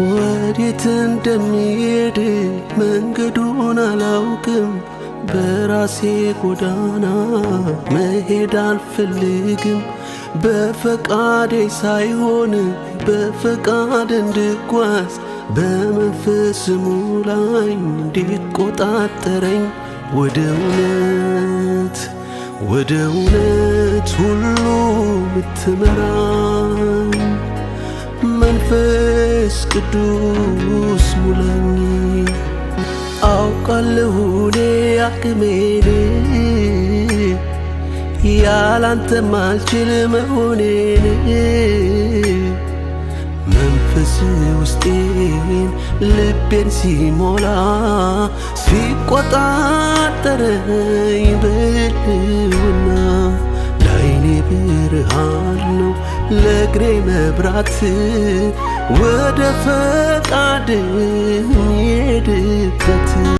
ወዴት እንደሚሄድ መንገዱን አላውቅም። በራሴ ጎዳና መሄድ አልፈልግም። በፈቃዴ ሳይሆን በፈቃድ እንድጓዝ በመንፈስ ሙላኝ እንዲቆጣጠረኝ ወደ እውነት ሁሉ ምትመራኝ መንፈስ ቅዱስ ሙላኝ። አውቃለሁ እኔ አቅሜን ያላንተ ማልችል መሆኔን መንፈስ ውስጤን ልቤን ሲሞላ ሲቆጣጠረኝ በልውና ለዓይኔ ብርሃን ነው ለእግሬ መብራት ወደ ፈቃድ የሄድበት